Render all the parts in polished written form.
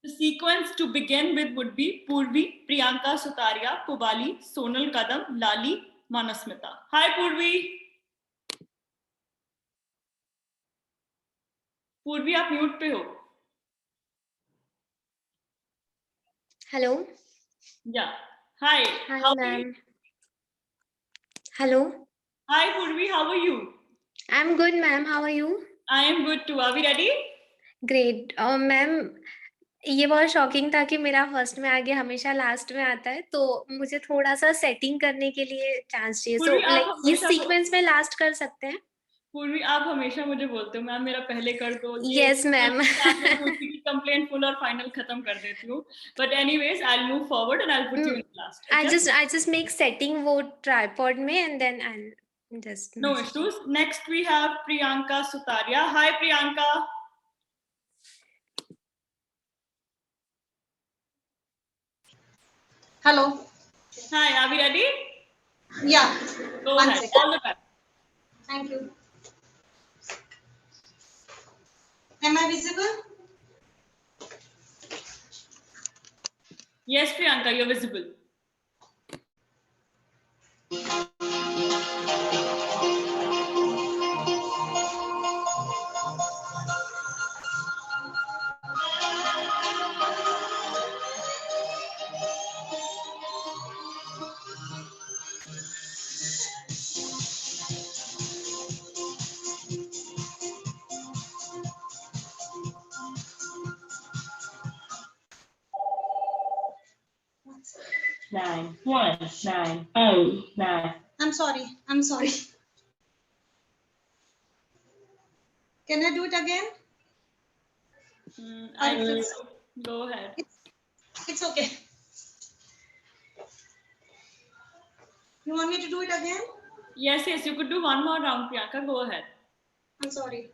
The sequence to begin with would be Purvi, Priyanka Sutaria, Pubali, Sonal Kadam, Lali, Manasmita. Hi Purvi. पूर्वी आप mute पे हो. Hello. Yeah. Hi. Hi, How ma'am. Hello. Hi Purvi, how are you? I'm good, ma'am. How are you? I am good too. Are we ready? Great. Ma'am, ये बहुत shocking था कि मेरा first में आगे हमेशा लास्ट में आता है, तो मुझे थोड़ा सा सेटिंग करने के लिए चांस चाहिए. सो लाइक इस सीक्वेंस में लास्ट कर सकते हैं. पूर्वी आप हमेशा मुझे बोलते हो मैम मेरा पहले कर दो. Yes ma'am. कंप्लेंट फुल और फाइनल खत्म कर देती हूँ. But anyways I will move forward and I will put you in last. I just make setting वो tripod में and then I'll just. No issues. Next we have Priyanka Sutaria. Hi Priyanka. Hello. Hi, are we ready? Yeah. Go ahead. All the best. Thank you. Am I visible? Yes, Priyanka, you're visible. Nine, 1, 9, 0, 9. I'm sorry. Can I do it again? Go ahead. It's okay. You want me to do it again? Yes, you could do one more round, Priyanka. Go ahead. I'm sorry.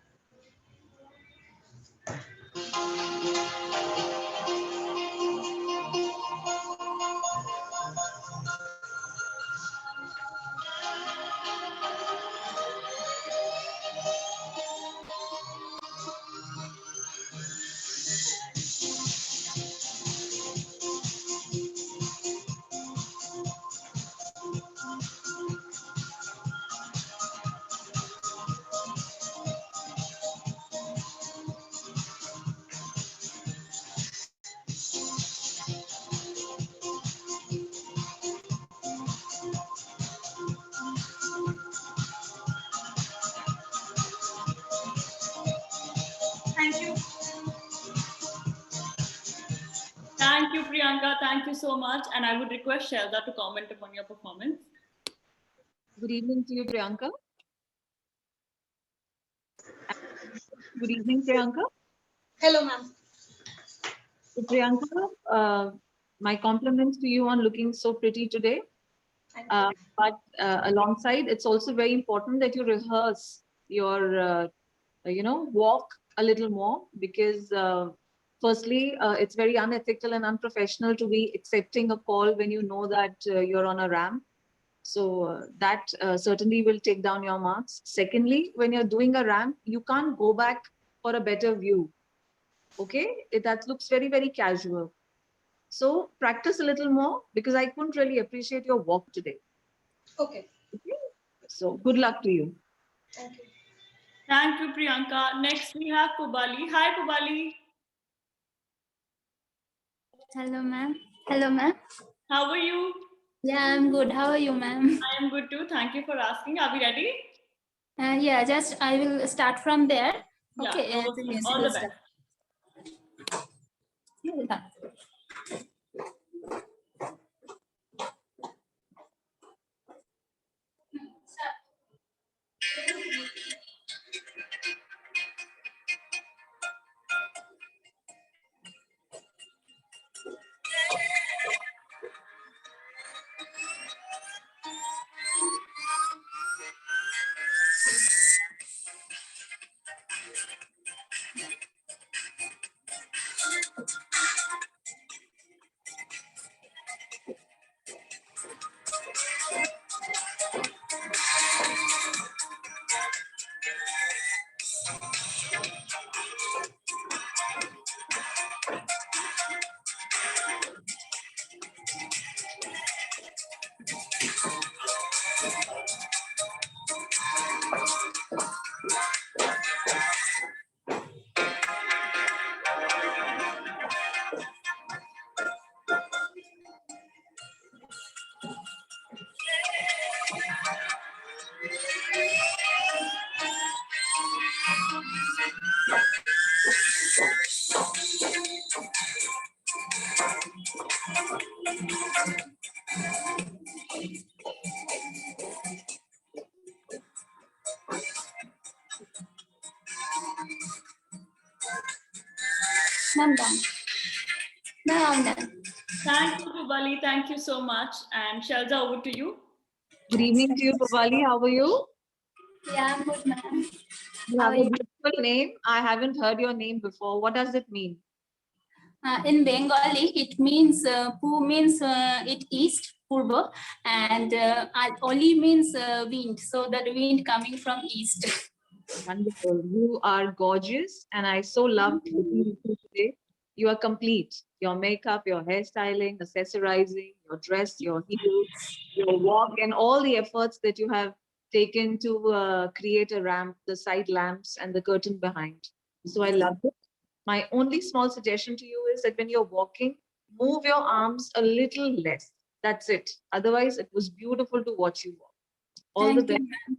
Thank you, Priyanka. Thank you so much. And I would request Shelda to comment upon your performance. Good evening to you, Priyanka. Good evening, Priyanka. Hello, ma'am. So, Priyanka, my compliments to you on looking so pretty today. But alongside, it's also very important that you rehearse your, walk a little more, because firstly, it's very unethical and unprofessional to be accepting a call when you know that you're on a ramp. So that certainly will take down your marks. Secondly, when you're doing a ramp, you can't go back for a better view. Okay, that looks very, very casual. So practice a little more, because I couldn't really appreciate your walk today. Okay. So good luck to you. Thank you. Thank you, Priyanka. Next we have Pubali. Hi, Pubali. Hello, ma'am. Hello, ma'am. How are you? Yeah, I'm good. How are you, ma'am? I am good too. Thank you for asking. Are we ready? Yeah, just I will start from there. Yeah, Okay. all the best. Ma'am, done. Ma'am, I'm done. Thank you, Pubali. Thank you so much. And Shelza, over to you. Good evening to you, Pubali. How are you? Yeah, I'm good, ma'am. You How have are a you? beautiful name. I haven't heard your name before. What does it mean? In Bengali, it means Pu means it east, Purba, and Oli means wind. So that wind coming from east. Wonderful. You are gorgeous, and I so loved looking at you today. You are complete. Your makeup, your hairstyling, accessorizing, your dress, your heels, your walk, and all the efforts that you have taken to create a ramp, the side lamps, and the curtain behind. So I love it. My only small suggestion to you is that when you're walking, move your arms a little less. That's it. Otherwise, it was beautiful to watch you walk. All the Thank best. you, ma'am.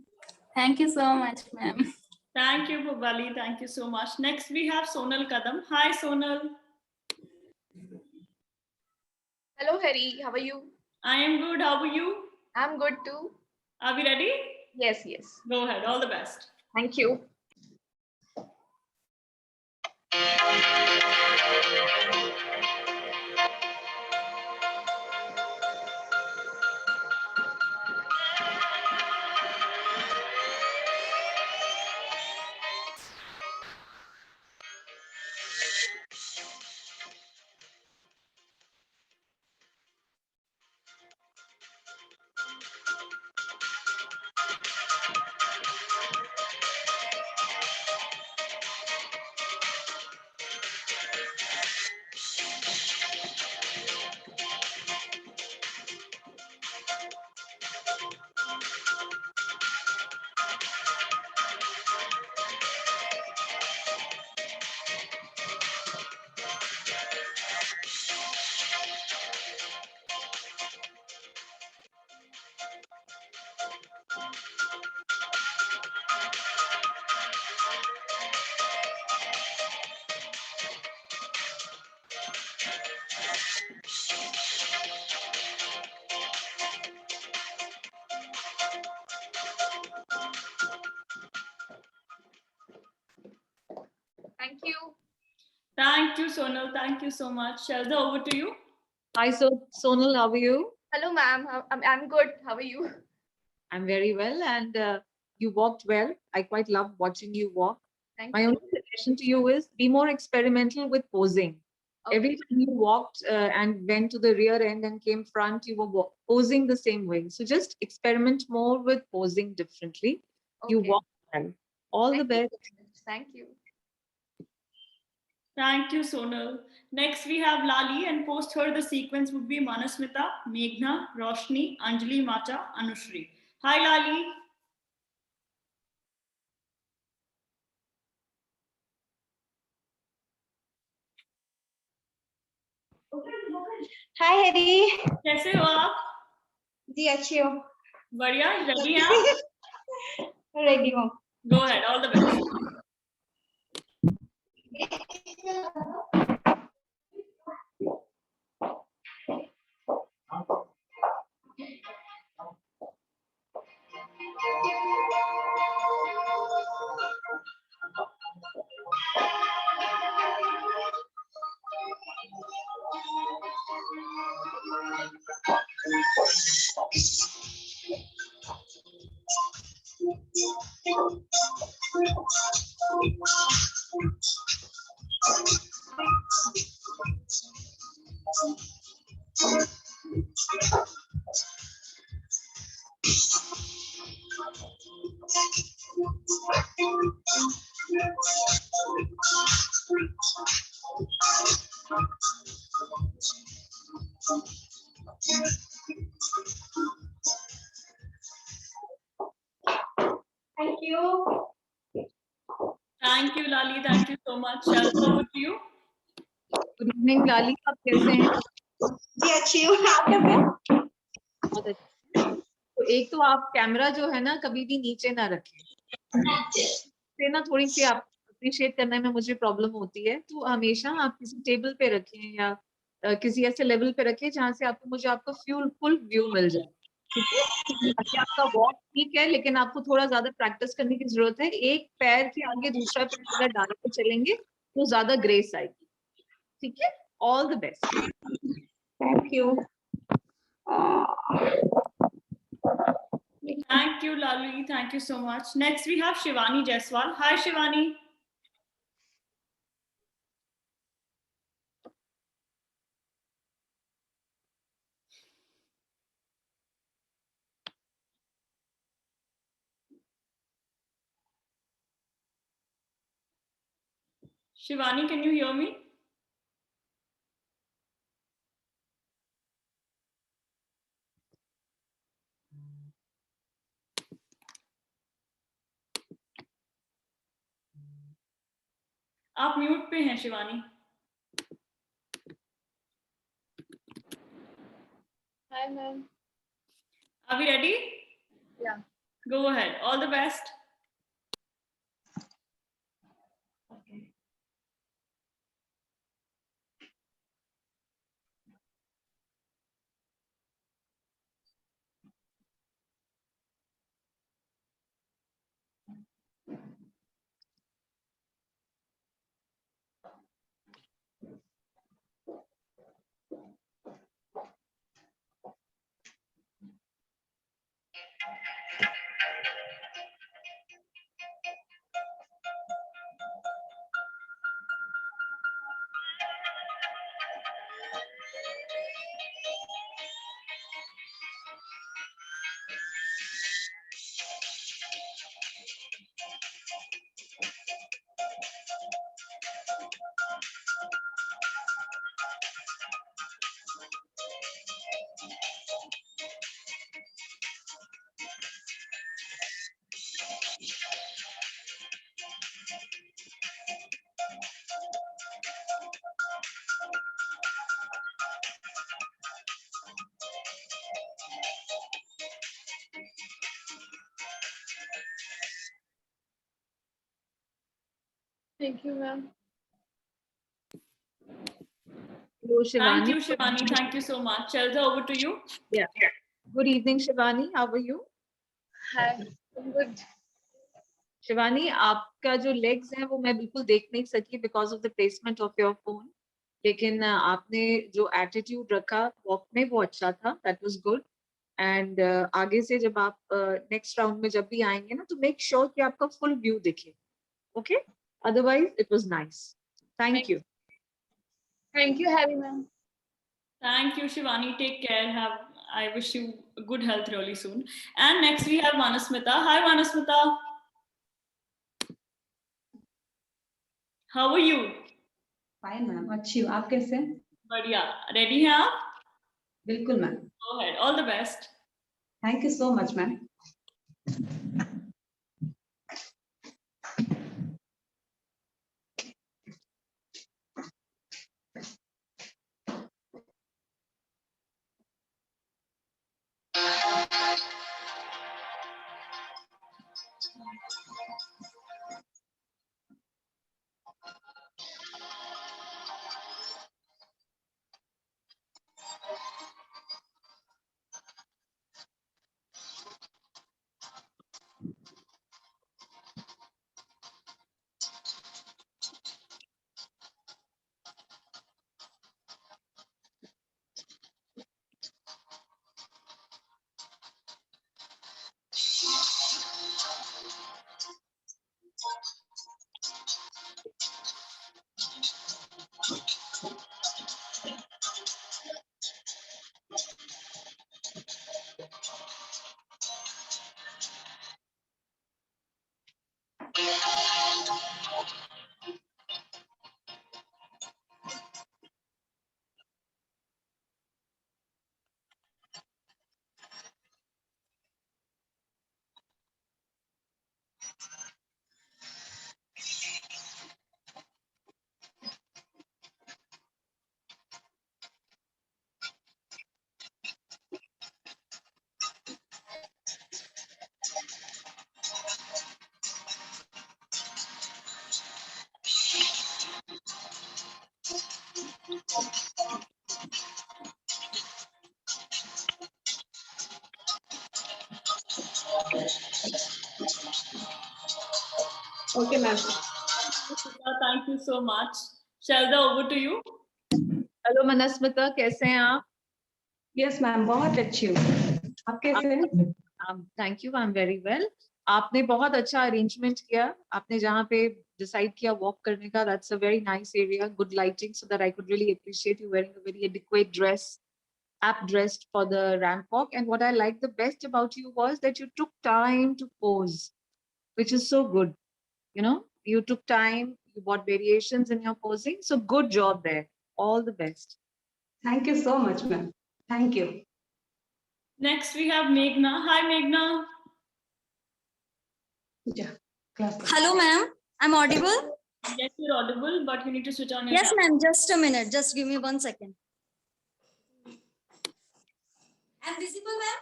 Thank you so much, ma'am. Thank you, Pubali. Thank you so much. Next, we have Sonal Kadam. Hi, Sonal. Hello, Harry. How are you? I am good. How are you? I'm good too. Are we ready? Yes, yes. Go ahead. All the best. Thank you. Thank you. Thank you, Sonal. Thank you so much. Shelza, over to you. Hi, Sonal, how are you? Hello, ma'am. I'm good. How are you? I'm very well, and you walked well. I quite love watching you walk. Thank My you. only suggestion to you is be more experimental with posing. Okay. Every time you walked and went to the rear end and came front, you were posing the same way. So just experiment more with posing differently. You Okay. walk well. All the Thank you best. so much. Thank you. Thank you, Sonal. Next, we have Lali, and post her, the sequence would be Manasmita, Meghna, Roshni, Anjali, Macha, Anushri. Hi, Lali. Hi Harry कैसे हो आप? जी अच्छी हो बढ़िया, ready हैं आप? Ready हो Go ahead, all the best. Thank you Thank you, Lali. Thank you so much. Shelza, over to you. Good evening, Lali. आप कैसे हैं? जी अच्छी हूँ आप कैसे हैं? बहुत अच्छे। तो एक तो आप कैमरा जो है ना कभी भी नीचे ना रखें। से ना थोड़ी सी आप अप्रिशिएट करने में मुझे प्रॉब्लम होती है, तो हमेशा आप किसी टेबल पे रखें या किसी ऐसे लेवल पे रखें जहाँ से आपको मुझे आपका फुल व्यू मिल जाए। ठीक है, ताकि आपका वॉक ठीक है, लेकिन आपको थोड़ा ज्यादा प्रैक्टिस करने की जरूरत है। एक पैर के आगे दूसरा पैर अगर डाल के चलेंगे तो ज्यादा ग्रेस आएगी। ठीक है? All the best. Thank you. Thank you, Lali. Thank you so much. Next, we have Shivani Jaiswal. Hi, Shivani. Shivani, can you hear me? आप म्यूट पे हैं Shivani. Hi, ma'am. Are we ready? Yeah. Go ahead. All the best. Thank you, ma'am. Hello, Shivani. Thank you, Shivani. Thank you so much. Shelza, over to you. Yeah. Good evening, Shivani. How are you? Hi. I'm good. Shivani, आपका जो legs है वो मैं बिल्कुल देख नहीं सकी because of the placement of your phone, लेकिन आपने जो एटीट्यूड रखा वॉक में वो अच्छा था, दैट वाज गुड. एंड आगे से जब आप नेक्स्ट राउंड में जब भी आएंगे ना, तो मेक श्योर कि आपका फुल व्यू दिखे. Okay, otherwise it was nice. Thank you. Thank you, Harry, ma'am. Thank you, Shivani. Take care. I wish you good health really soon. And next we have Manasmita. Hi, Manasmita. How are you? Fine ma'am, अच्छी हूँ. आप कैसे हैं? बढ़िया. Ready हैं आप? बिल्कुल ma'am. Go ahead. All the best. Thank you so much ma'am. Okay, ma'am. Thank you so much. Shelza, over to you. Hello Manasmita, कैसे हैं आप? यस मैम, बहुत अच्छी हूँ। आप कैसे हैं? Thank you, I am very well. आपने बहुत अच्छा अरेंजमेंट किया। आपने जहाँ पे डिसाइड किया वॉक करने का, that's a very nice area, good lighting, so that I could really appreciate you wearing a very adequate dress, apt dressed for the ramp walk. And what I liked the best about you was that you took time to pose, which is so good. You know, you took time, you brought variations in your posing. So good job there. All the best. Thank you so much, ma'am. Thank you. Next, we have Meghna. Hi, Meghna. Yeah, class. Hello, ma'am. I'm audible? Yes, you're audible, but you need to switch on your Yes, camera. ma'am. Just a minute. Just give me 1 second. I'm visible, ma'am?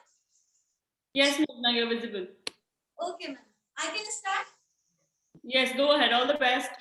Yes, Meghna, you're visible. Okay, ma'am. I can start? Yes, go ahead. All the best.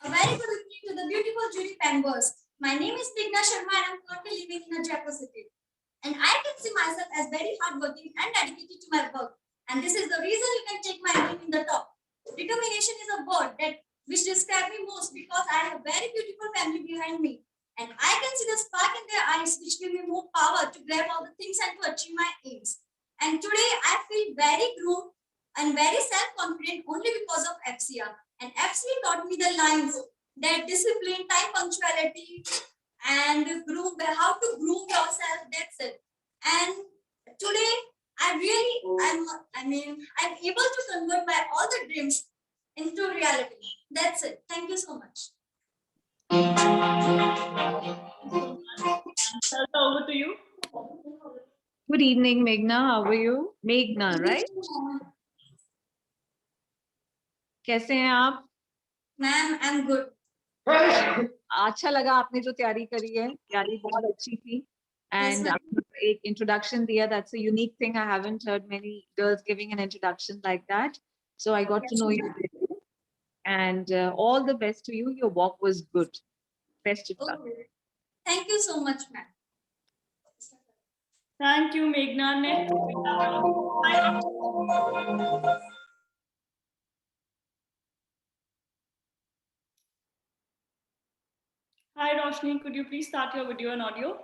A very good evening to the beautiful jury members. My name is Meghna Sharma and I'm currently living in Jaipur city. And I can see myself as very hardworking and dedicated to my work. And this is the reason you can take my name in the top. Determination is a word that which describes me most because I have a very beautiful family behind me. And I can see the spark in their eyes which give me more power to grab all the things and to achieve my aims. And today I feel very groomed and very self-confident only because of FCR. And FCR taught me the lines that discipline, time punctuality, and how to groom yourself. That's it. And today I'm able to convert my all the dreams into reality. That's it. Thank you so much. Salsa, over to you. Good evening, Meghna. How are you? Meghna, right? कैसे हैं आप? Ma'am, I'm good. अच्छा लगा आपने जो तैयारी करी है, तैयारी बहुत अच्छी थी. And एक introduction दिया, that's a unique thing. I haven't heard many girls giving an introduction like that. So I got to know you. And all the best to you. Your walk was good. Best of luck. Okay. Thank you so much, ma'am. Thank you, Meghna. Next, we have Hi, Roshni. Could you please start your video and audio?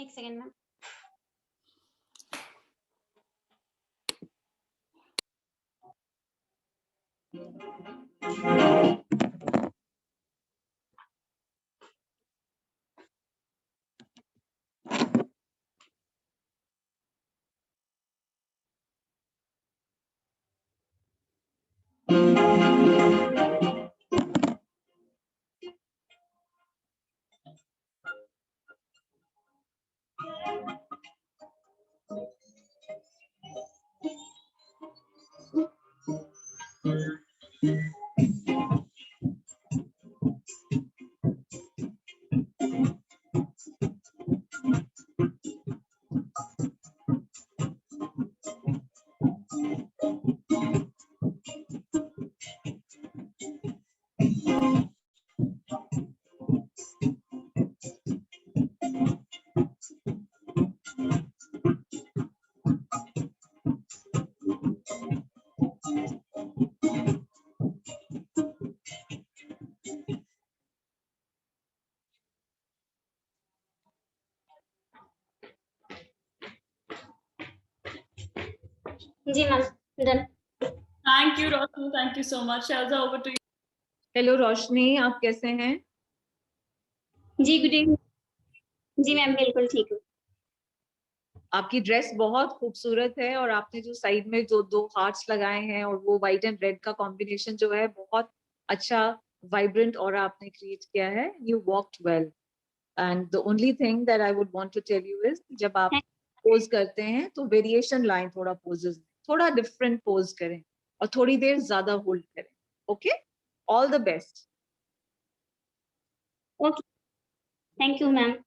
एक second ma'am. जी ma'am, done. Thank you, Roshni. Thank you so much. Shalza, over to you. Hello, Roshni. आप कैसे हैं? जी good evening. जी ma'am, बिल्कुल ठीक हूँ. आपकी dress बहुत खूबसूरत है और आपने जो साइड में जो 2 हार्ट्स लगाए हैं और वो व्हाइट एंड रेड का कॉम्बिनेशन जो है बहुत अच्छा vibrant aura आपने create किया है. You walked well. And the only thing that I would want to tell you is जब आप pose करते हैं तो variation line थोड़ा poses, थोड़ा different pose करें और थोड़ी देर ज़्यादा hold करें. Okay? All the best. Okay. Thank you, ma'am.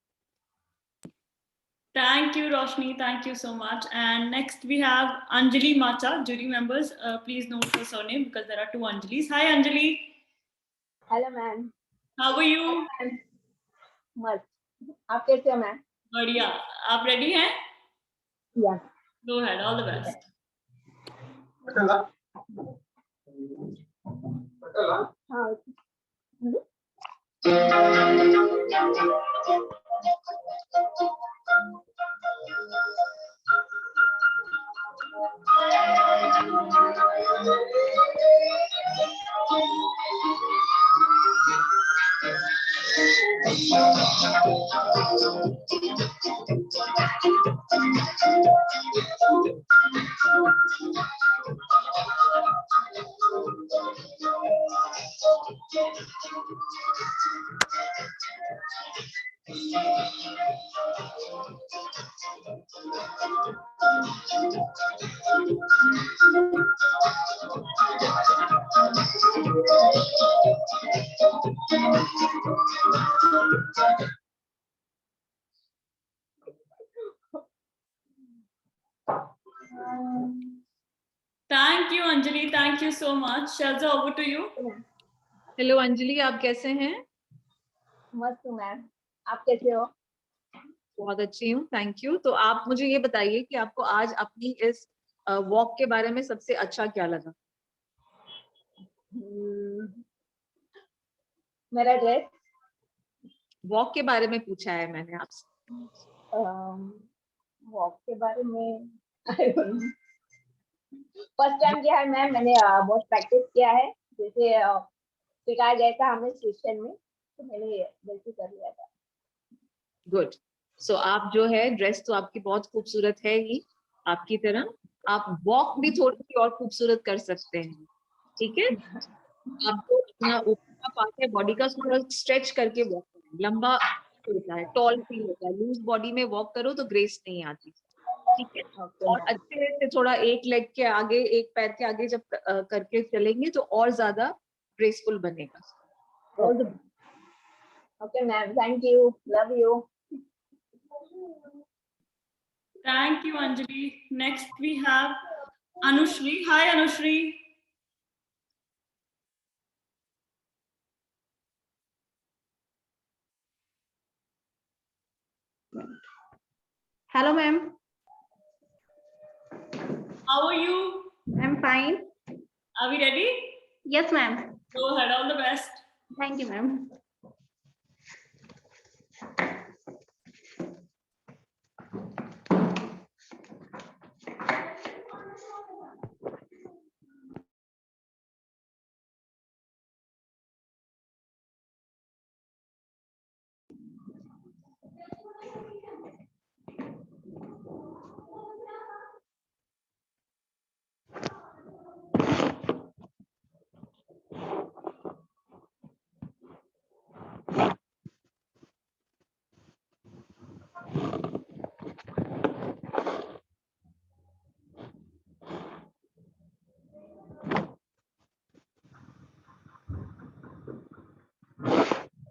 Thank you, Roshni. Thank you so much. And next we have Anjali Macha, jury members. Please note her surname because there are two Anjalis. Hi, Anjali. Hello, ma'am. How are you? मस्त. आप कैसे हो, ma'am? बढ़िया. आप ready हैं? Yes. Go ahead. All the best. हाँ. Thank you, Anjali. Thank you so much. Shalza, over to you. Hello Anjali, आप कैसे हैं? मस्त हूँ, मैम. आप कैसे हो? बहुत अच्छी हूँ, थैंक यू. तो आप मुझे ये बताइए कि आपको आज अपनी इस वॉक के बारे में सबसे अच्छा क्या लगा? मेरा ड्रेस. वॉक के बारे में पूछा है मैंने आपसे. वॉक के बारे में फर्स्ट टाइम किया है मैम. मैंने बहुत प्रैक्टिस किया है. जैसे सिखाया गया था हमें सेशन में, तो मैंने वैसे कर लिया था. गुड. सो आप जो है ड्रेस तो आपकी बहुत खूबसूरत है ही, आपकी तरह आप वॉक भी थोड़ी सी और खूबसूरत कर सकते हैं. ठीक है? आपको अपना ऊपर का पार्ट है बॉडी का थोड़ा स्ट्रेच करके वॉक करें. लंबा होता है, टॉल फील होता है. लूज बॉडी में वॉक करो तो ग्रेस नहीं आती. ठीक है? और अच्छे से थोड़ा एक लेग के आगे, एक पैर के आगे जब करके चलेंगे तो और ज्यादा ग्रेसफुल बनेगा. Okay ma'am, thank you, love you. Thank you, Anjali. Next we have Anushri. Hi, Anushri. Hello, ma'am. How are you? I'm fine. Are we ready? Yes, ma'am. Go ahead. All the best. Thank you, ma'am.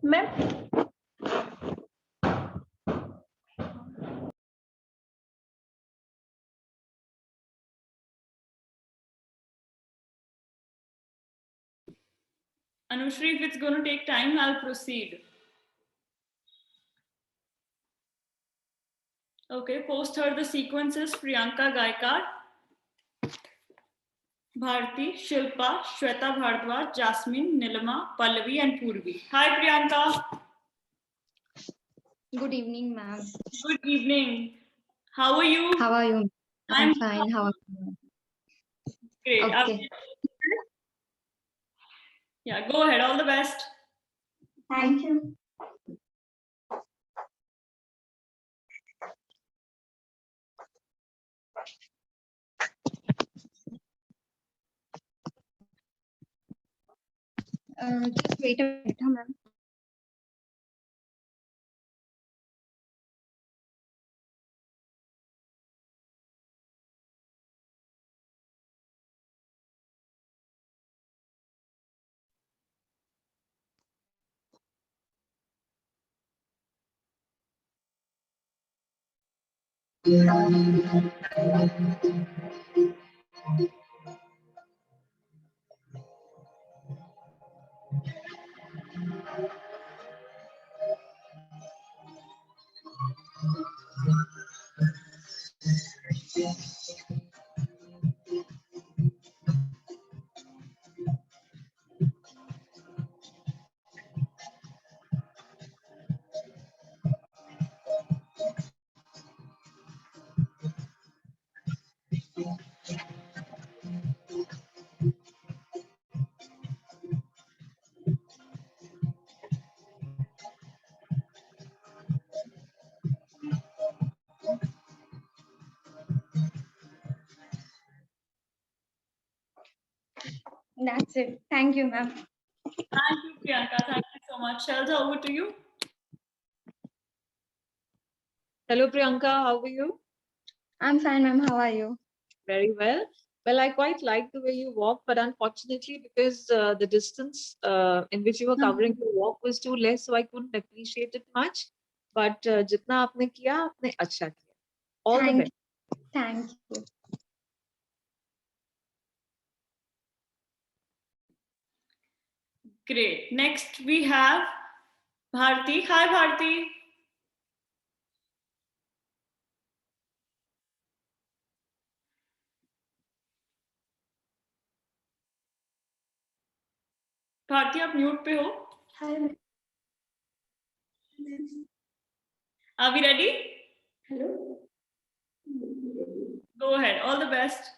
Ma'am. Anushri, if it's going to take time, I'll proceed. Okay, post her the sequences: Priyanka Gaikar, Bharti, Shilpa, Shweta Bhardwaj, Jasmine, Nilima, Pallavi, and Purvi. Hi, Priyanka. Good evening, ma'am. Good evening. How are you? How are you? I'm fine. How are you? Great. Okay. Yeah, go ahead. All the best. Thank you. Just wait a minute, ma'am. That's it. Thank you, ma'am. Thank you, Priyanka. Thank you so much. Shelza, over to you. Hello, Priyanka. How are you? I'm fine, ma'am. How are you? Very well. Well, I quite like the way you walk, but unfortunately, because the distance in which you were covering your walk was too less, so I couldn't appreciate it much. But jitna aapne kiya, aapne acha kiya. All the best. Thank you. Great. Next we have Bharti. Hi, Bharti. Bharti आप mute पे हो. Are we ready? Hello. Go ahead. All the best.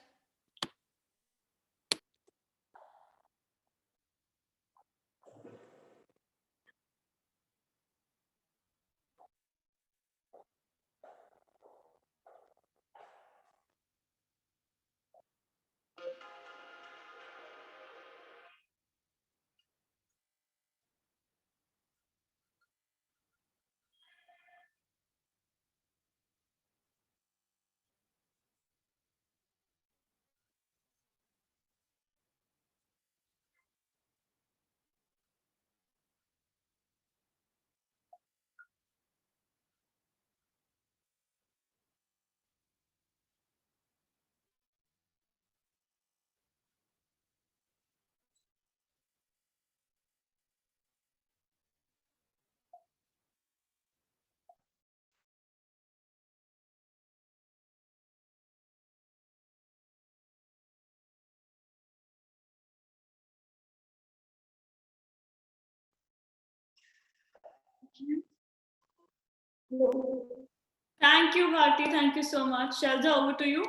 Thank you, Bharti. Thank you so much. Shelza, over to you.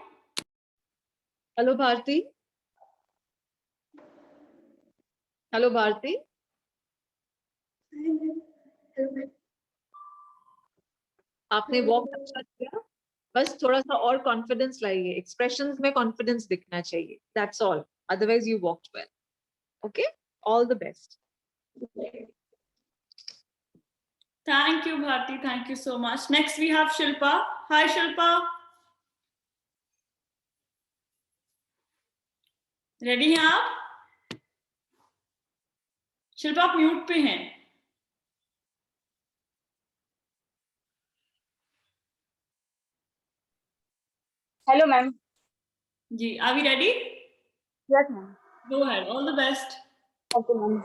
Hello, Bharti. Hello, Bharti. आपने walk अच्छा किया, बस थोड़ा सा और कॉन्फिडेंस लाइए, एक्सप्रेशंस में कॉन्फिडेंस दिखना चाहिए, that's all, otherwise you walked well. Okay, all the best. Thank you, Bharti. Thank you so much. Next we have Shilpa. Hi, Shilpa. Ready हैं आप? शिल्पा आप म्यूट पे हैं. Hello, ma'am. Ji, are we ready? Yes, ma'am. Go ahead. All the best. Okay, ma'am.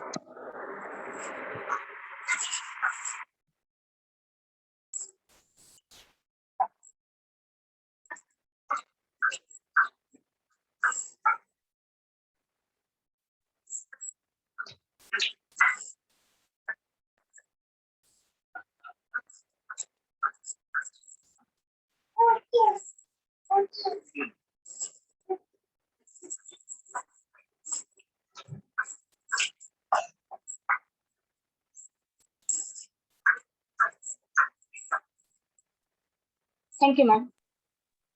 Thank you, ma'am.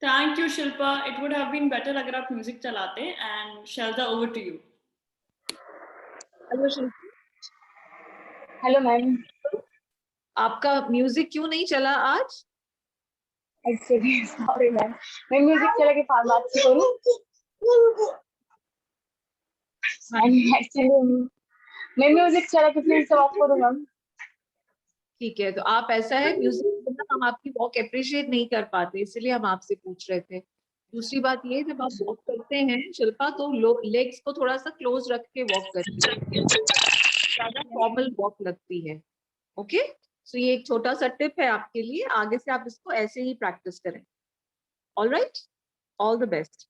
Thank you, Shilpa. It would have been better अगर आप music चलाते. And Shelza, over to you. Hello, Shilpa. Hello ma'am. आपका music क्यों नहीं चला आज? Actually sorry ma'am, मैं music चला के फार्मेसी करूँ। एक्चुअली मैं म्यूजिक चला के फिर से ऑफ करूँ मैम। ठीक है, तो आप ऐसा है म्यूजिक हम आपकी वॉक अप्रिशिएट नहीं कर पाते, इसलिए हम आपसे पूछ रहे थे। दूसरी बात ये, जब आप वॉक करते हैं शिल्पा, तो लेग्स को थोड़ा सा क्लोज रख के वॉक करिए, ज्यादा फॉर्मल वॉक लगती है। ओके, सो ये एक छोटा सा टिप है आपके लिए, आगे से आप इसको ऐसे ही प्रैक्टिस करें। All right, all the best.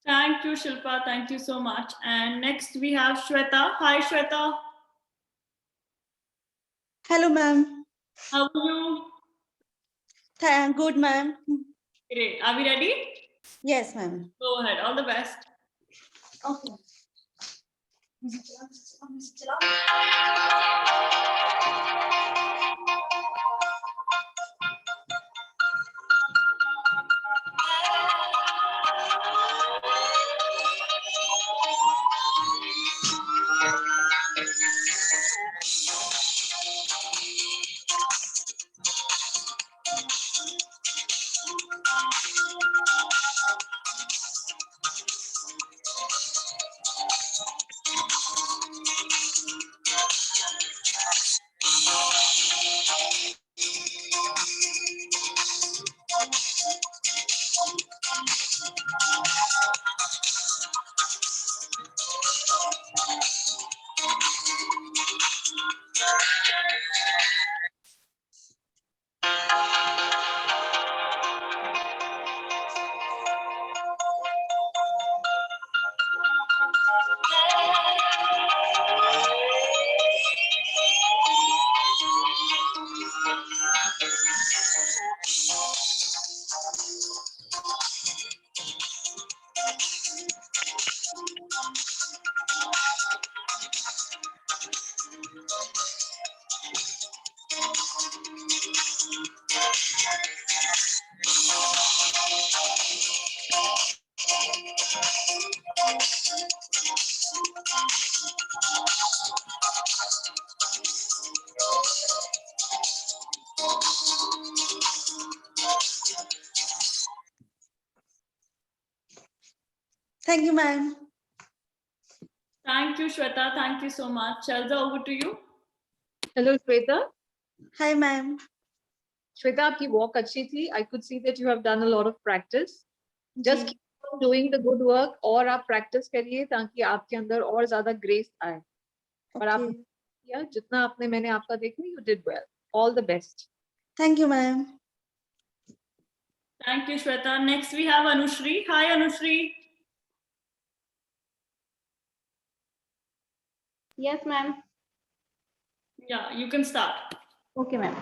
Thank you, Shilpa. Thank you so much. And next we have Shweta. Hi, Shweta. Hello, ma'am. How are you? Good, ma'am. Great. Are we ready? Yes, ma'am. Go ahead. All the best. Okay. Thank you, ma'am. Thank you, Shweta. Thank you so much. Shelza, over to you. Hello Shweta. Hi, ma'am. Shweta, आपकी walk अच्छी थी। I could see that you have done a lot of practice. Just keep on doing the good work, और आप practice करिए ताकि आपके अंदर और ज्यादा ग्रेस आए। और आप किया जितना आपने, मैंने आपका देखा, you did well. All the best. Thank you, ma'am. Thank you, Shweta. Next we have Anushri. Hi, Anushri. Yes, ma'am. Yeah, you can start. Okay, ma'am.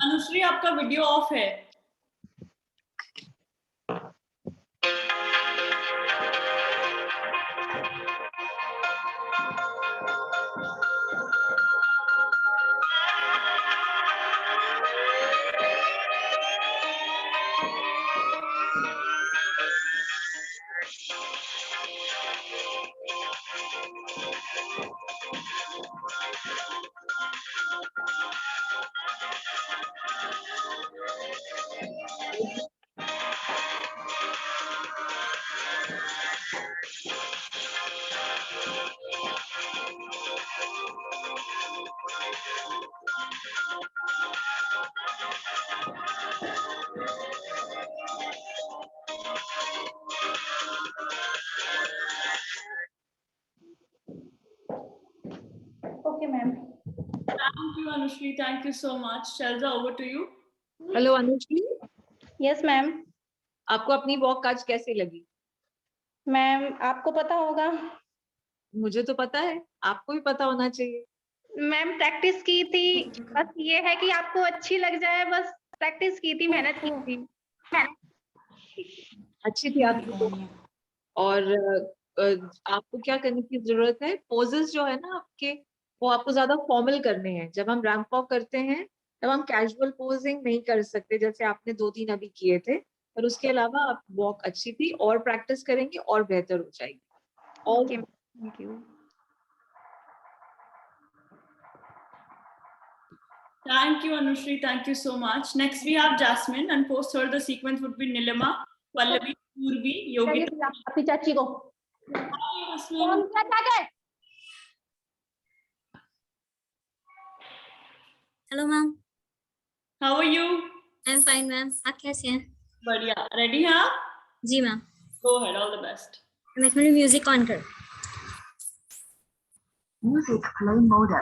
Anushree, आपका वीडियो ऑफ है। Okay, ma'am. Thank you, Anushri. Thank you so much. Shelza, over to you. Hello Anushree. Yes, ma'am. आपको अपनी walk आज कैसी लगी? Ma'am, आपको पता होगा। मुझे तो पता है, आपको भी पता होना चाहिए। मैम, प्रैक्टिस की थी, बस ये है कि आपको अच्छी लग जाए, बस प्रैक्टिस की थी, मेहनत की थी। अच्छी थी आपकी। और आपको क्या करने की जरूरत है, पोजेस जो है ना आपके, वो आपको ज्यादा फॉर्मल करने हैं। जब हम रैंप वॉक करते हैं तब हम कैजुअल पोजिंग नहीं कर सकते जैसे आपने 2-3 अभी किए थे, पर उसके अलावा आप वॉक अच्छी थी, और प्रैक्टिस करेंगे और बेहतर हो जाएगी। Okay, thank you. Thank you, Anushri. Thank you so much. Next, we have Jasmine, and post her the sequence would be Nilima, Pallavi, Purvi, Yogita. अपनी चाची को Hi, Jasmine. Hello ma'am. How are you? I am fine ma'am, आप कैसे हैं? बढ़िया. Ready हाँ? जी ma'am. Go ahead. All the best. मैं एक मिनट म्यूजिक ऑन कर। Music play mode.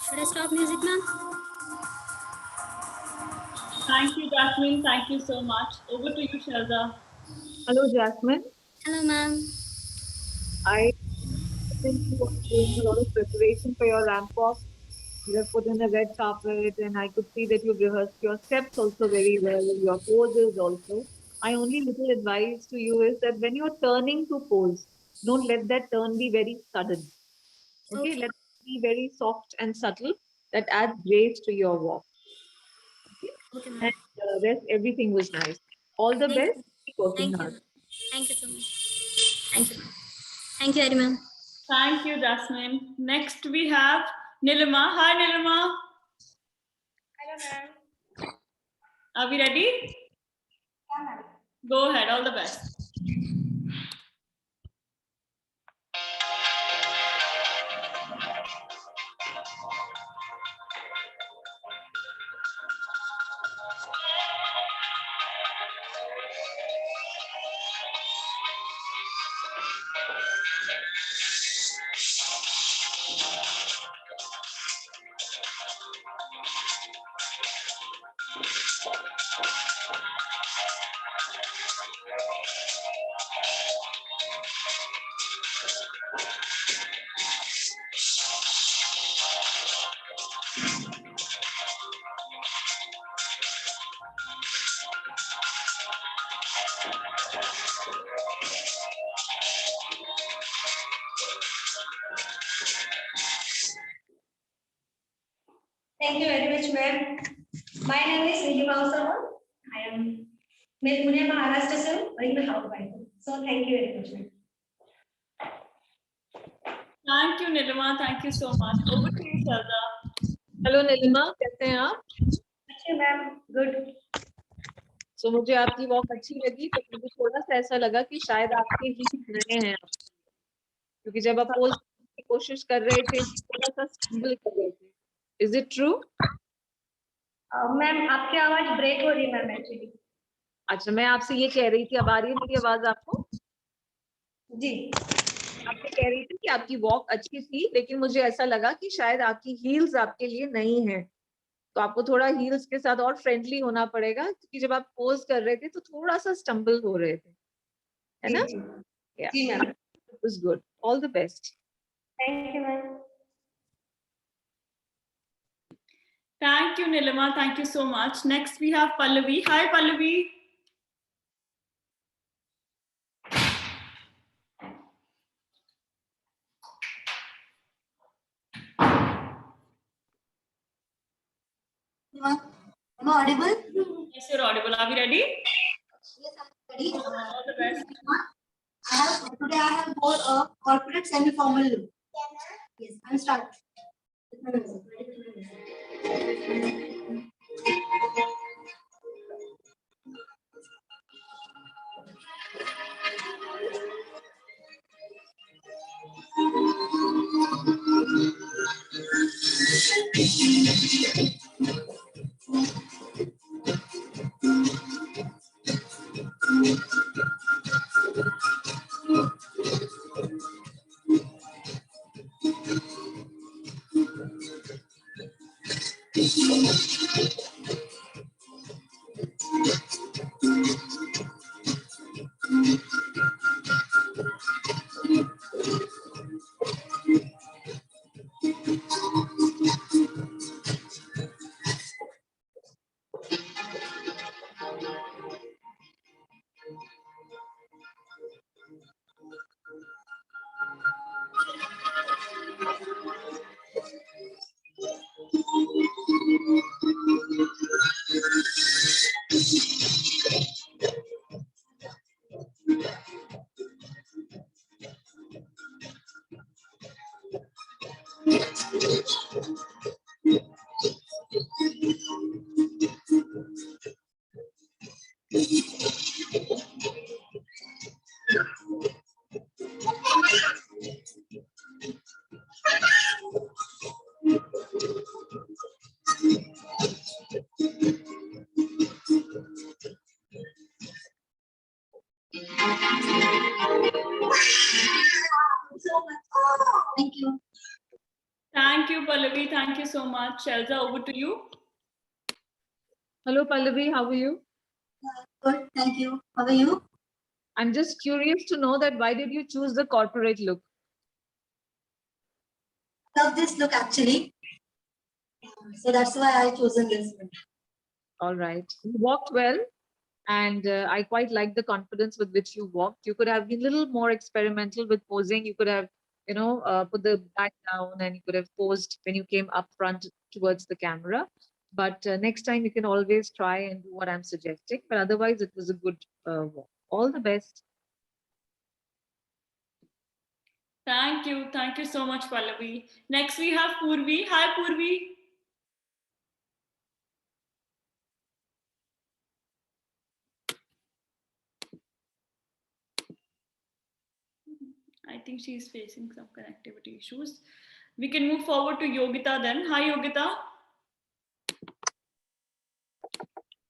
Should I stop music, ma'am? Thank you, Jasmine. Thank you so much. Over to you, Sharda. Hello, Jasmine. Hello, ma'am. I think you were doing a lot of preparation for your ramp walk. You have put in a red carpet, and I could see that you've rehearsed your steps also very well, and your poses also. My only little advice to you is that when you're turning to pose, don't let that turn be very sudden. Okay, let it be very soft and subtle. That adds grace to your walk. Okay, ma'am. And rest, everything was nice. All the best. Keep working Thank hard. you. Thank you so much. Thank you. Thank you very much. Thank you, Jasmine. Next, we have Nilima. Hi, Nilima. Hello, ma'am. Are we ready? Yeah, ma'am. Go ahead. All the best. Thank you very much, ma'am. My name is Nilima Sarwan. मैं पुणे महाराष्ट्र से हूँ और मैं housewife हूँ. So thank you very much, ma'am. Thank you, Nilima. Thank you so much. Over to you, Sharda. Hello, Nilima. कैसे हैं आप? अच्छे मैम. Good. So मुझे आपकी वॉक अच्छी लगी, तो मुझे थोड़ा सा ऐसा लगा कि शायद आपके हील नए हैं, क्योंकि जब आप पोज की कोशिश कर रहे थे थोड़ा सा स्टम्बल कर रहे थे. Is it true? मैम आपकी आवाज ब्रेक हो रही है मैम एक्चुअली. अच्छा, मैं आपसे ये कह रही थी, अब आ रही है मेरी आवाज आपको? जी. आपसे कह रही थी कि आपकी वॉक अच्छी थी, लेकिन मुझे ऐसा लगा कि शायद आपकी हील्स आपके लिए नहीं है, तो आपको थोड़ा हील्स के साथ और फ्रेंडली होना पड़ेगा, क्योंकि जब आप पोज कर रहे थे तो थोड़ा सा स्टम्बल हो रहे थे, है ना? जी ma'am. It was good. All the best. Thank you, ma'am. Thank you, Nilima. Thank you so much. Next, we have Pallavi. Hi, Pallavi. Am I audible? Yes, you're audible. Are we ready? Yes, I'm ready. All the best. Today I have bought a corporate semi-formal look. Yes, I'll start. Thank you. Thank you, Pallavi. Thank you so much. Elsa, over to you. Hello, Pallavi. How are you? Good, thank you. How are you? I'm just curious to know that why did you choose the corporate look? Love this look actually. So that's why I chosen this one. All right. You walked well, and I quite like the confidence with which you walked. You could have been a little more experimental with posing. You could have, put the back down, and you could have posed when you came up front towards the camera. But next time you can always try and do what I'm suggesting. But otherwise, it was a good walk. All the best. Thank you. Thank you so much, Pallavi. Next, we have Purvi. Hi, Purvi. I think she's facing some connectivity issues. We can move forward to Yogita then. Hi, Yogita.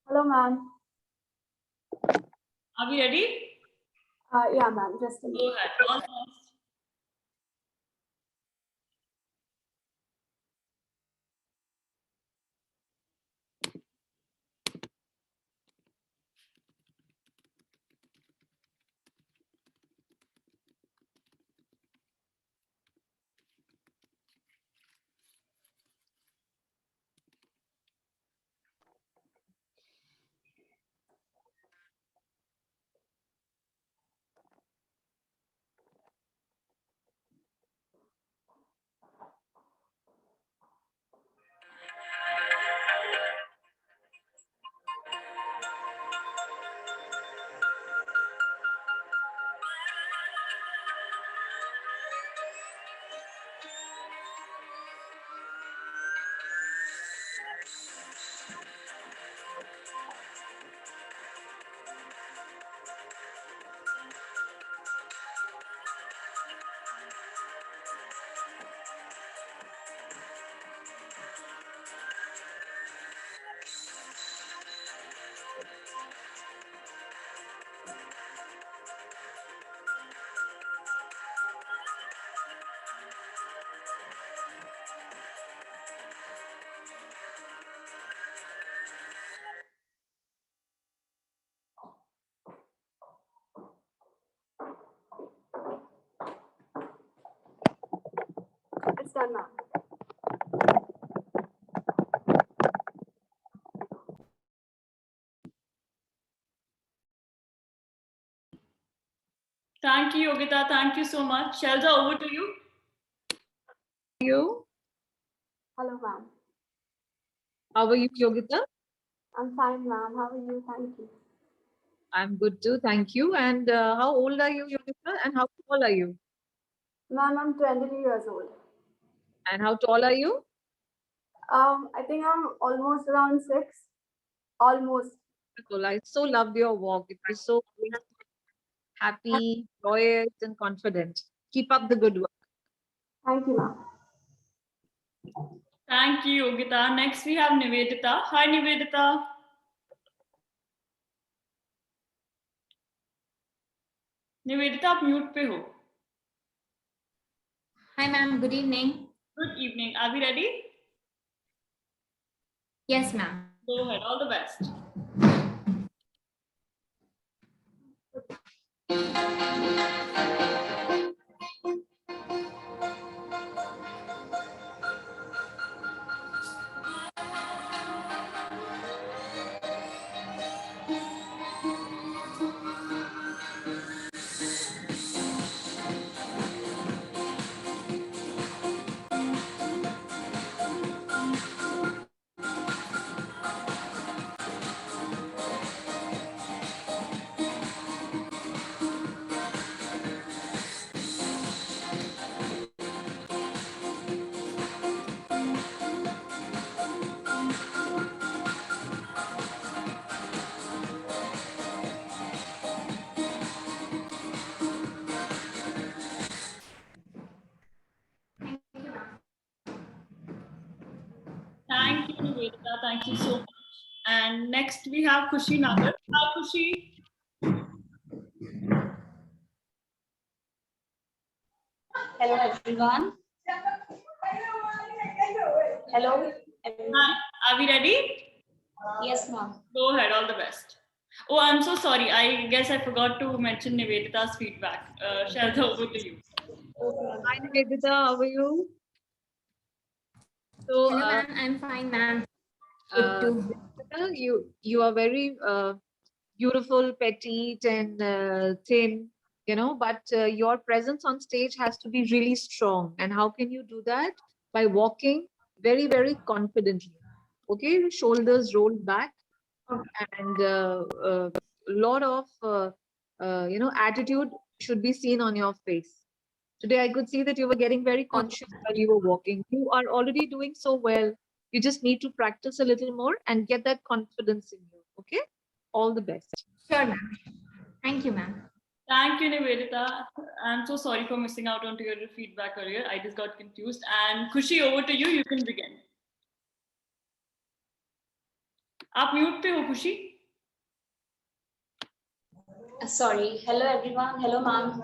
Hello, ma'am. Are we ready? Yeah, ma'am. Just a minute. Go ahead. All the best. It's done, ma'am. Thank you, Yogita. Thank you so much. Shelza, over to you. You? Hello, ma'am. How are you, Yogita? I'm fine, ma'am. How are you? Thank you. I'm good too, thank you. And how old are you, Yogita? And how tall are you? Ma'am, I'm 20 years old. And how tall are you? I think I'm almost around 6. Almost. Well, I so loved your walk. It was so happy, joyous, and confident. Keep up the good work. Thank you, ma'am. Thank you, Yogita. Next, we have Nivedita. Hi, Nivedita. Nivedita आप mute पे हो. Hi, ma'am. Good evening. Good evening. Are we ready? Yes, ma'am. Go ahead. All the best. Thank you, Nivedita. Thank you so much. And next we have Khushi Nagar. Hi, Khushi. Hello, everyone. Hello. Hi. Are we ready? Yes, ma'am. Go ahead. All the best. Oh, I'm so sorry. I guess I forgot to mention Nivedita's feedback. Shelta, over to you. Hi, Nivedita. How are you? So, Hello, ma'am. I'm fine, ma'am. Good too. Nivedita, you are very beautiful, petite, and thin, you know, but your presence on stage has to be really strong. And how can you do that? By walking very, very confidently. Okay, shoulders rolled back, and a lot of attitude should be seen on your face. Today, I could see that you were getting very conscious while you were walking. You are already doing so well. You just need to practice a little more and get that confidence in you. Okay, all the best. Sure, ma'am. Thank you, ma'am. Thank you, Nivedita. I'm so sorry for missing out on your feedback earlier. I just got confused. And Khushi, over to you. You can begin. आप mute पे हो खुशी. Sorry. Hello, everyone. Hello, ma'am.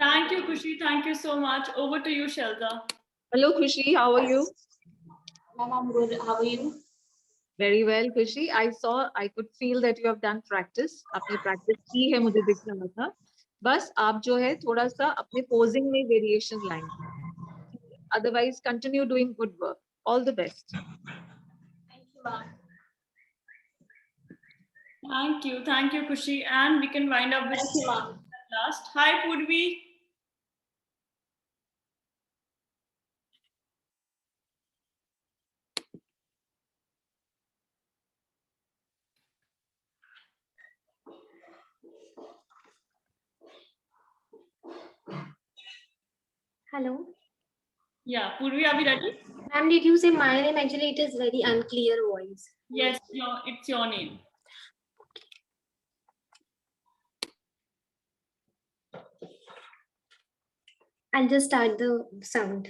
Thank you, Khushi. Thank you so much. Over to you, Shelta. Hello, Khushi. How are you? Ma'am, I'm good. How are you? Very well, Khushi. I could feel that you have done practice. आपने practice की है, मुझे दिख रहा था. बस आप जो है थोड़ा सा अपने posing में variation लाएंगे. Otherwise, continue doing good work. All the best. Thank you, ma'am. Thank you, Khushi. And we can wind up with last. Hi, Purvi. Hello. Yeah, Purvi, are we ready? Ma'am, did you say my name? Actually, it is very unclear voice. Yes, it's your name. I'll just start the sound.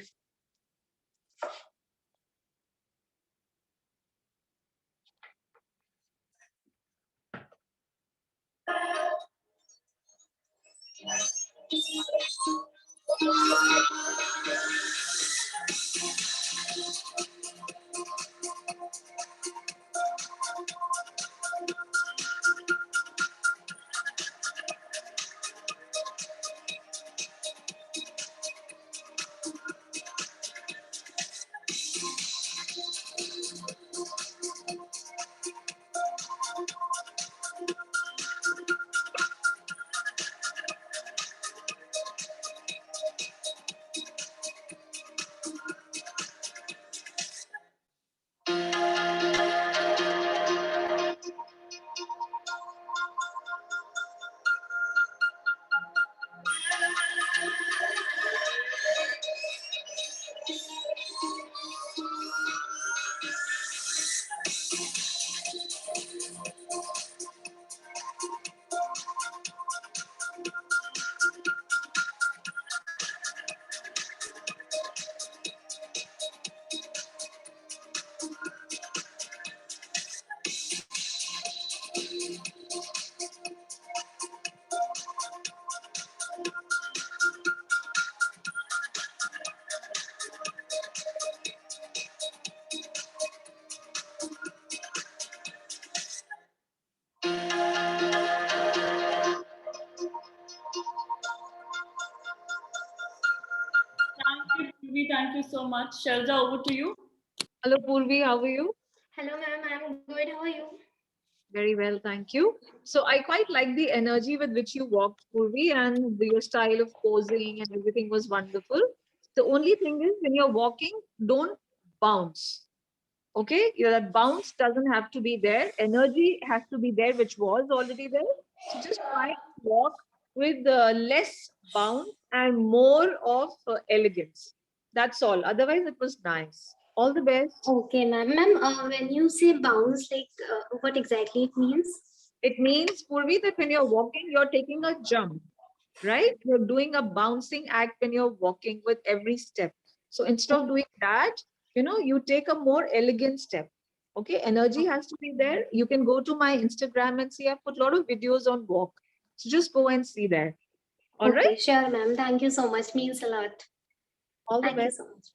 Thank you so much. Sharda, over to you. Hello, Purvi, how are you? Hello, ma'am. I'm good. How are you? Very well, thank you. So I quite like the energy with which you walked, Purvi, and your style of posing and everything was wonderful. The only thing is when you're walking, don't bounce. Okay, that bounce doesn't have to be there. Energy has to be there, which was already there. So just try to walk with less bounce and more of elegance. That's all. Otherwise, it was nice. All the best. Okay, ma'am. Ma'am, when you say bounce, like what exactly it means? It means, Purvi, that when you're walking, you're taking a jump, right? You're doing a bouncing act when you're walking with every step. So instead of doing that, you take a more elegant step. Okay, energy has to be there. You can go to my Instagram and see, I've put a lot of videos on walk. So just go and see there. All Okay, right? sure, ma'am. Thank you so much. Means a lot. All the Thank you best. so much.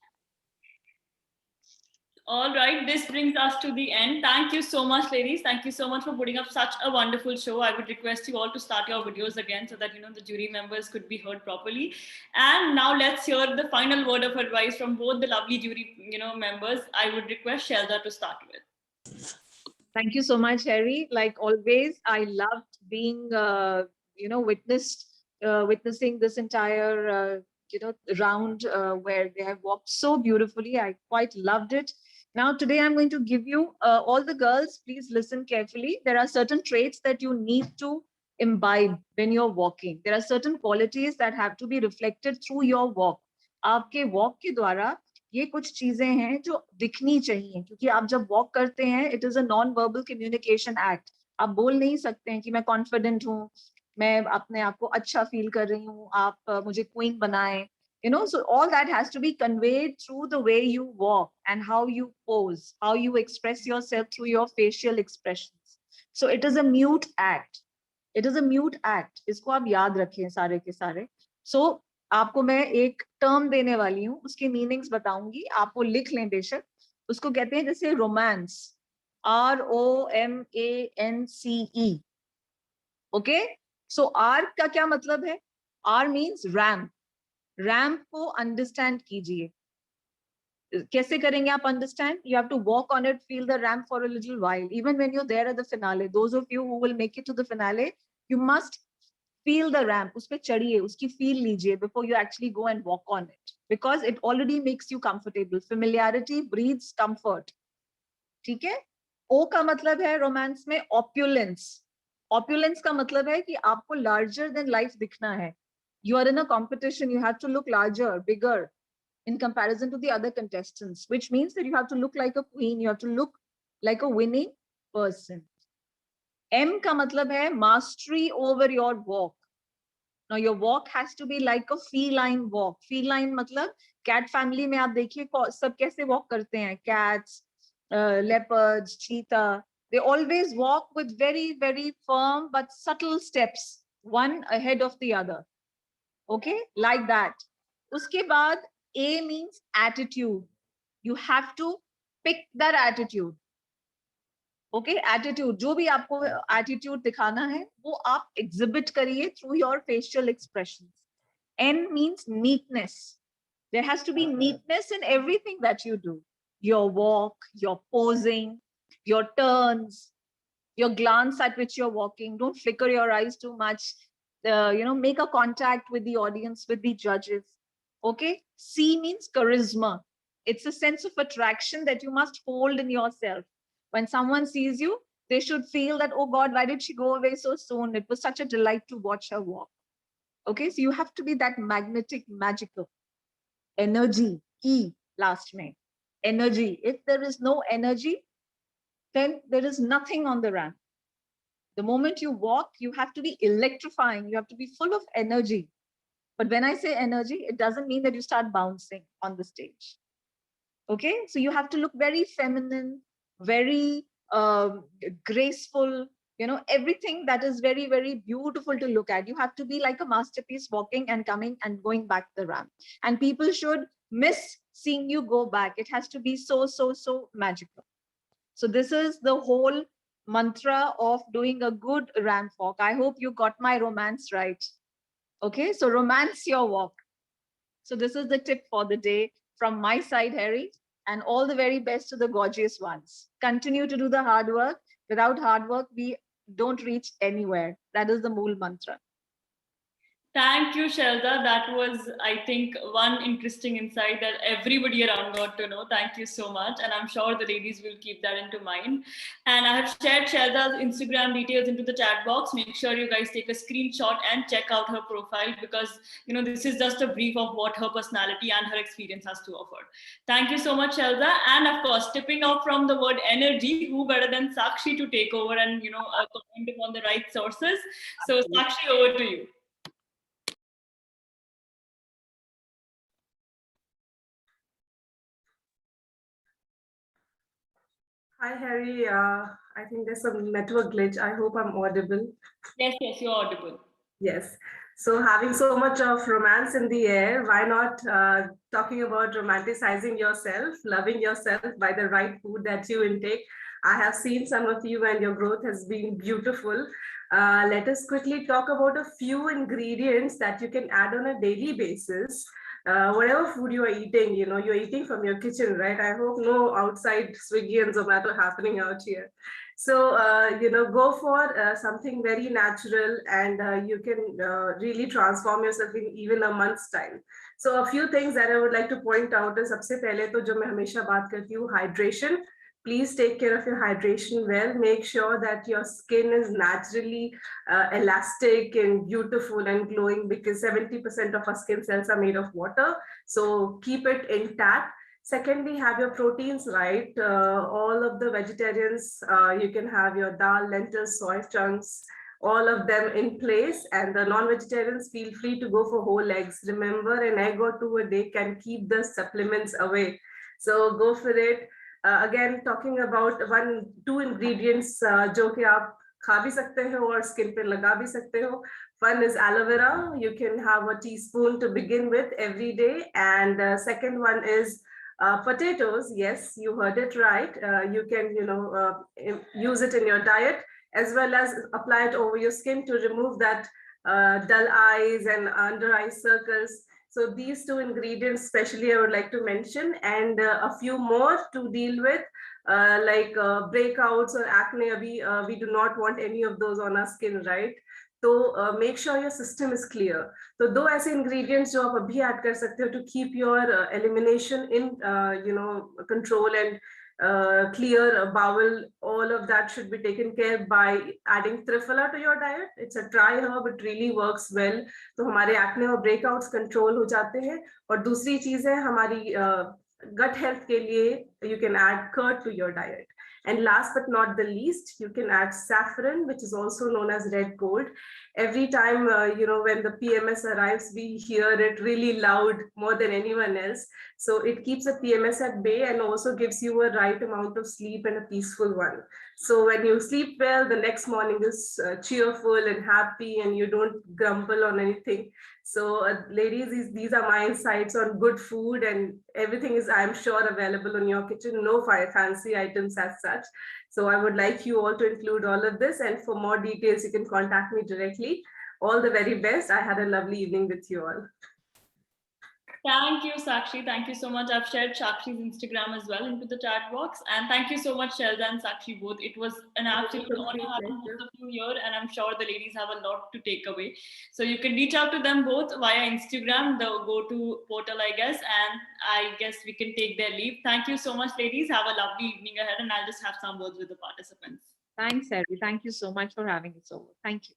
All right, this brings us to the end. Thank you so much, ladies. Thank you so much for putting up such a wonderful show. I would request you all to start your videos again so that the jury members could be heard properly. And now let's hear the final word of advice from both the lovely jury members. I would request Shelda to start with. Thank you so much, Harry. Like always, I loved being witnessing this entire round where they have walked so beautifully. I quite loved it. Now, today I'm going to give you, all the girls, please listen carefully. There are certain traits that you need to imbibe when you're walking. There are certain qualities that have to be reflected through your walk. आपके walk के द्वारा ये कुछ चीजें हैं जो दिखनी चाहिए, क्योंकि आप जब वॉक करते हैं, it is a non verbal communication act. आप बोल नहीं सकते हैं कि मैं कॉन्फिडेंट हूँ, मैं अपने आप को अच्छा फील कर रही हूँ, आप मुझे क्वीन बनाएं. So all that has to be conveyed through the way you walk and how you pose, how you express yourself through your facial expressions. So it is a mute act. It is a mute act. इसको आप याद रखें सारे के सारे. So आपको मैं एक टर्म देने वाली हूँ, उसके मीनिंग्स बताऊंगी, आप वो लिख लें बेशक. उसको कहते हैं जैसे romance, ROMANCE. Okay, so R का क्या मतलब है? R means ramp. रैम्प को अंडरस्टैंड कीजिए. कैसे करेंगे आप understand? You have to walk on it, feel the ramp for a little while, even when you are there at the finale. Those of you who will make it to the finale, you must feel the ramp, उस पे चढ़िए, उसकी feel लीजिए before you actually go and walk on it, because it already makes you comfortable. Familiarity breeds comfort. ठीक है? O का मतलब है romance में opulence. Opulence का मतलब है कि आपको larger than life दिखना है. You are in a competition, you have to look larger, bigger. in comparison to the other contestants, which means that you have to look like a queen, you have to look like a winning person. M ka matlab hai mastery over your walk. Now your walk has to be like a feline walk. Feline matlab cat family mein aap dekhiye sab kaise walk karte hain. Cats, leopards, cheetah, they always walk with very, very firm but subtle steps, one ahead of the other. Okay, like that. Uske baad, A means attitude. You have to pick that attitude. Okay, attitude. जो भी आपको attitude दिखाना है, वो आप exhibit करिए through your facial expressions. N means neatness. There has to be neatness in everything that you do. Your walk, your posing, your turns, your glance at which you're walking. Don't flicker your eyes too much. Make a contact with the audience, with the judges. Okay. C means charisma. It's a sense of attraction that you must hold in yourself. When someone sees you, they should feel that, oh God, why did she go away so soon? It was such a delight to watch her walk. Okay. So you have to be that magnetic, magical. Energy. E, last name. Energy. If there is no energy, then there is nothing on the ramp. The moment you walk, you have to be electrifying. You have to be full of energy. But when I say energy, it doesn't mean that you start bouncing on the stage. Okay, so you have to look very feminine, very graceful, everything that is very, very beautiful to look at. You have to be like a masterpiece, walking and coming and going back the ramp. And people should miss seeing you go back. It has to be so, so, so magical. So this is the whole mantra of doing a good ramp walk. I hope you got my romance right. Okay, so romance your walk. So this is the tip for the day from my side, Harry, and all the very best to the gorgeous ones. Continue to do the hard work. Without hard work, we don't reach anywhere. That is the Mool mantra. Thank you, Shelda. That was, I think, one interesting insight that everybody around got to know. Thank you so much. And I'm sure the ladies will keep that into mind. And I have shared Shelda's Instagram details into the chat box. Make sure you guys take a screenshot and check out her profile because, this is just a brief of what her personality and her experience has to offer. Thank you so much, Shelda. And of course, tipping off from the word energy, who better than Sakshi to take over and, comment upon the right sources. So Sakshi, over to you. Hi, Harry. I think there's some network glitch. I hope I'm audible. Yes, you're audible. Yes. So having so much of romance in the air, why not talking about romanticizing yourself, loving yourself by the right food that you intake. I have seen some of you and your growth has been beautiful. Let us quickly talk about a few ingredients that you can add on a daily basis. Whatever food you are eating, you're eating from your kitchen, right? I hope no outside Swiggy and Zomato happening out here. So, go for something very natural and you can really transform yourself in even a month's time. So a few things that I would like to point out is, सबसे पहले तो जो मैं हमेशा बात करती हूँ, hydration. Please take care of your hydration well. Make sure that your skin is naturally elastic and beautiful and glowing because 70% of our skin cells are made of water. So keep it intact. Secondly, have your proteins right. All of the vegetarians, you can have your dal, lentils, soy chunks, all of them in place. And the non-vegetarians, feel free to go for whole eggs. Remember, an egg or two a day can keep the supplements away. So go for it. Again, talking about 1-2 ingredients जो कि आप खा भी सकते हो और skin पे लगा भी सकते हो. One is aloe vera. You can have a teaspoon to begin with every day. And second one is potatoes. Yes, you heard it right. You can, use it in your diet as well as apply it over your skin to remove that dull eyes and under eye circles. So these 2 ingredients, especially, I would like to mention, and a few more to deal with, like breakouts or acne. We do not want any of those on our skin, right? So make sure your system is clear. So 2 ऐसे ingredients जो आप अभी add कर सकते हो to keep your elimination in, control and clear bowel, all of that should be taken care by adding Triphala to your diet. It's a dry herb, it really works well. तो हमारे acne और breakouts control हो जाते हैं. और दूसरी चीज है हमारी gut health के लिए you can add curd to your diet. And last but not the least, you can add saffron, which is also known as red gold. Every time, when the PMS arrives, we hear it really loud more than anyone else. So it keeps the PMS at bay and also gives you a right amount of sleep and a peaceful one. So when you sleep well, the next morning is cheerful and happy and you don't grumble on anything. So ladies, these are my insights on good food, and everything is, I'm sure, available in your kitchen. No fancy items as such. So I would like you all to include all of this, and for more details, you can contact me directly. All the very best. I had a lovely evening with you all. Thank you, Sakshi. Thank you so much. I've shared Sakshi's Instagram as well into the chat box. And thank you so much, Shelza and Sakshi both. It was an absolute honor having both of you here, and I'm sure the ladies have a lot to take away. So you can reach out to them both via Instagram, the go-to portal, I guess, and I guess we can take their leave. Thank you so much, ladies. Have a lovely evening ahead, and I'll just have some words with the participants. Thanks, Harry. Thank you so much for having us over. Thank you.